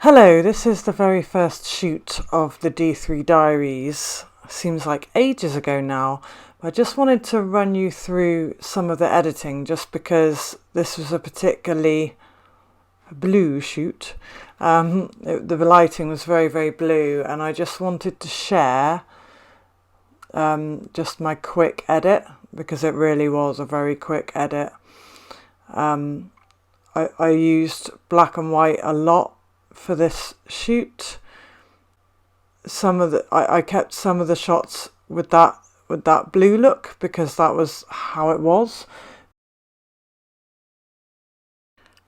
Hello, this is the very first shoot of the D3 Diaries. Seems like ages ago now. I just wanted to run you through some of the editing just because this was a particularly blue shoot. The lighting was very, very blue, and I just wanted to share just my quick edit because it really was a very quick edit. I used black and white a lot for this shoot. I kept some of the shots with that blue look because that was how it was.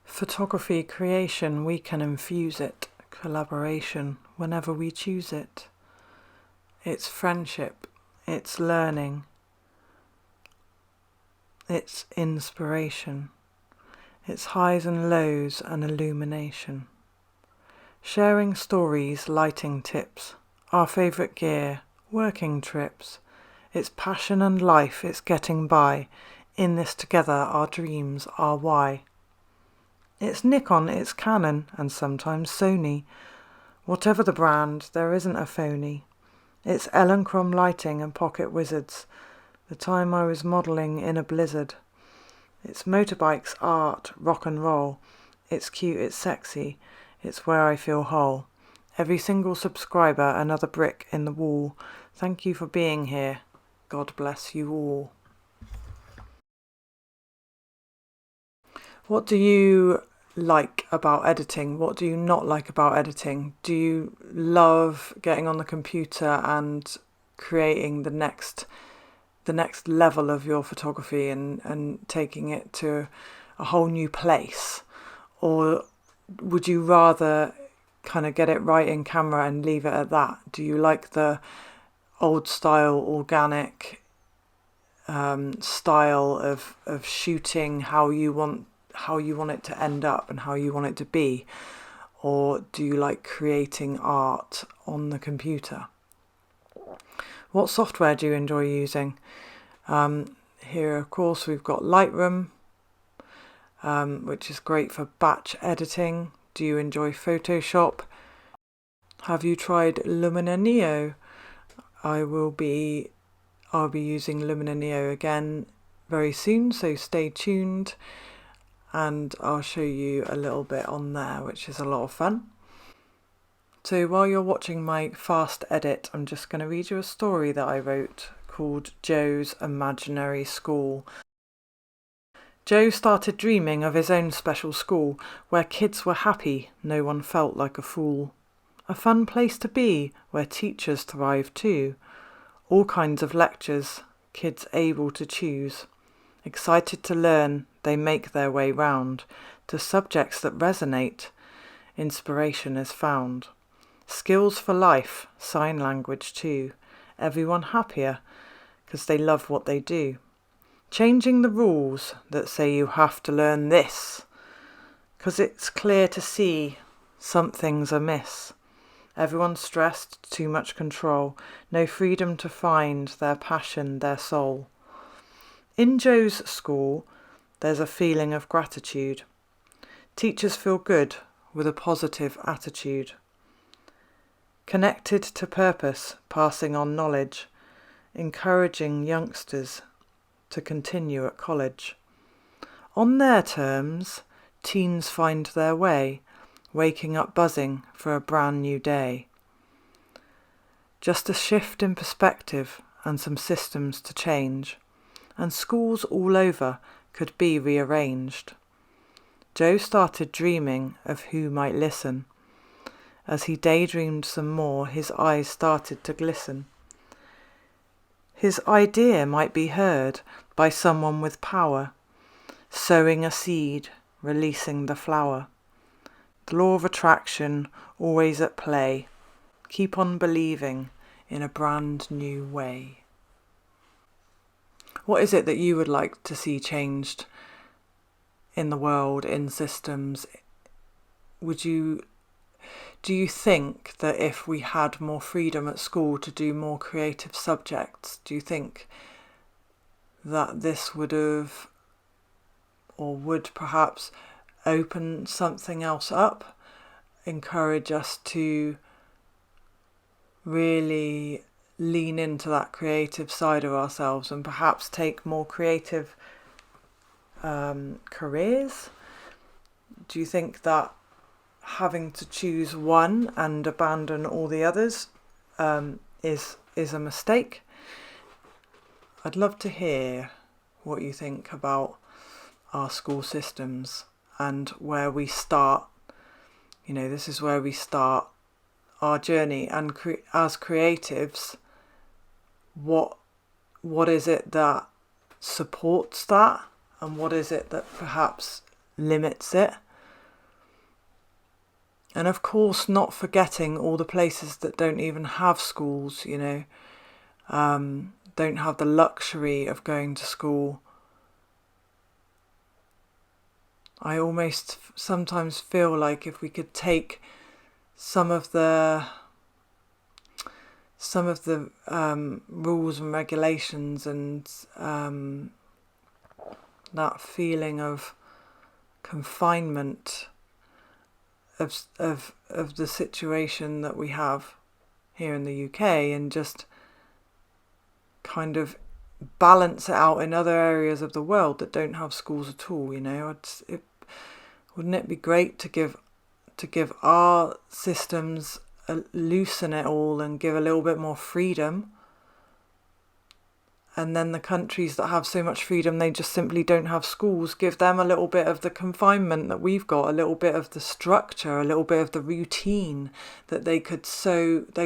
Photography creation, we can infuse it. Collaboration, whenever we choose it. It's friendship, it's learning, it's inspiration, it's highs and lows and illumination. Sharing stories, lighting tips, our favourite gear, working trips. It's passion and life, it's getting by. In this together, our dreams are why. It's Nikon, it's Canon, and sometimes Sony. Whatever the brand, there isn't a phoney. It's Elinchrom lighting and pocket wizards. The time I was modelling in a blizzard. It's motorbikes, art, rock and roll. It's cute, it's sexy. It's where I feel whole. Every single subscriber, another brick in the wall. Thank you for being here. God bless you all. What do you like about editing? What do you not like about editing? Do you love getting on the computer and creating the next level of your photography and taking it to a whole new place? Or would you rather kind of get it right in camera and leave it at that? Do you like the old style, organic style of shooting how you want it to end up and how you want it to be? Or do you like creating art on the computer? What software do you enjoy using? Here, of course, we've got Lightroom, which is great for batch editing. Do you enjoy Photoshop? Have you tried Lumina Neo? I'll be using Lumina Neo again very soon, so stay tuned, and I'll show you a little bit on there, which is a lot of fun. So while you're watching my fast edit, I'm just going to read you a story that I wrote called Joe's Imaginary School. Joe started dreaming of his own special school, where kids were happy, no one felt like a fool. A fun place to be, where teachers thrive too. All kinds of lectures, kids able to choose. Excited to learn, they make their way round to subjects that resonate. Inspiration is found. Skills for life, sign language too. Everyone happier, 'cause they love what they do. Changing the rules that say you have to learn this, 'cause it's clear to see something's amiss. Everyone's stressed, too much control, no freedom to find their passion, their soul. In Joe's school, there's a feeling of gratitude. Teachers feel good with a positive attitude. Connected to purpose, passing on knowledge, encouraging youngsters to continue at college. On their terms, teens find their way, waking up buzzing for a brand new day. Just a shift in perspective and some systems to change, and schools all over could be rearranged. Joe started dreaming of who might listen. As he daydreamed some more, his eyes started to glisten. His idea might be heard by someone with power, sowing a seed, releasing the flower. The law of attraction always at play. Keep on believing in a brand new way. What is it that you would like to see changed in the world, in systems? Do you think that if we had more freedom at school to do more creative subjects, do you think that this would have, or would perhaps, open something else up? encourage us to really lean into that creative side of ourselves and perhaps take more creative careers? Do you think that having to choose one and abandon all the others is a mistake? I'd love to hear what you think about our school systems and where we start. You know, this is where we start our journey, and as creatives, what is it that supports that, and what is it that perhaps limits it? And of course, not forgetting all the places that don't even have schools, you know, don't have the luxury of going to school. I almost sometimes feel like if we could take some of the rules and regulations and that feeling of confinement of the situation that we have here in the UK, and just kind of balance it out in other areas of the world that don't have schools at all. You know, wouldn't it be great to give our systems loosen it all and give a little bit more freedom? And then the countries that have so much freedom, they just simply don't have schools. Give them a little bit of the confinement that we've got, a little bit of the structure, a little bit of the routine that they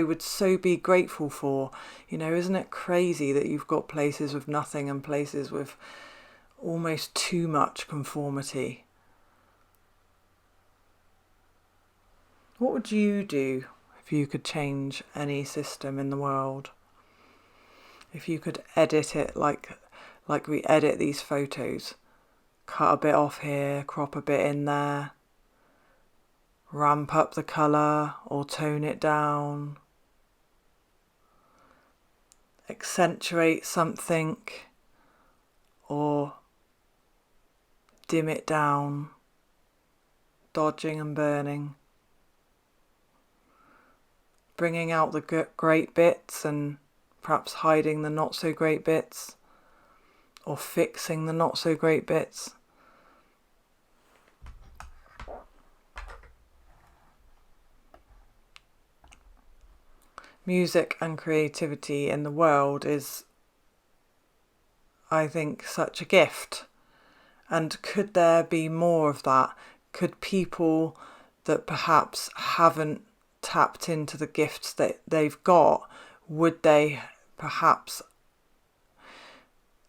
would so be grateful for. You know, isn't it crazy that you've got places with nothing and places with almost too much conformity? What would you do if you could change any system in the world? If you could edit it like we edit these photos, cut a bit off here, crop a bit in there, ramp up the colour or tone it down, accentuate something or dim it down, dodging and burning, bringing out the great bits and perhaps hiding the not so great bits, or fixing the not so great bits. Music and creativity in the world is, I think, such a gift. And could there be more of that? Could people that perhaps haven't tapped into the gifts that they've got, would they perhaps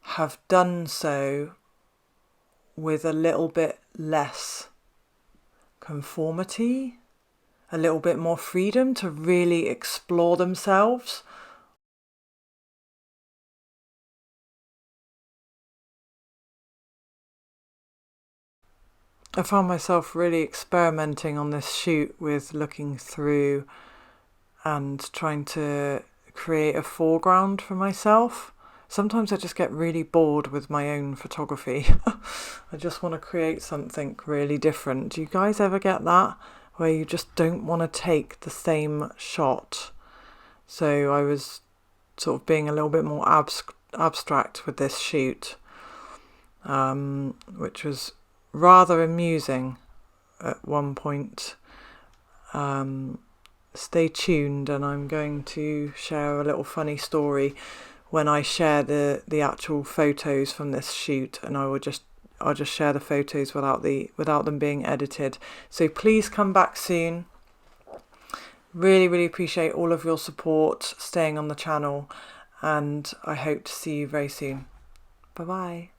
have done so with a little bit less conformity, a little bit more freedom to really explore themselves? I found myself really experimenting on this shoot with looking through and trying to create a foreground for myself. Sometimes I just get really bored with my own photography. I just want to create something really different. Do you guys ever get that? Where you just don't want to take the same shot? So I was sort of being a little bit more abstract with this shoot, which was rather amusing at one point. Stay tuned, and I'm going to share a little funny story when I share the actual photos from this shoot, and I'll just share the photos without them being edited. So please come back soon. Really appreciate all of your support, staying on the channel, and I hope to see you very soon. Bye bye.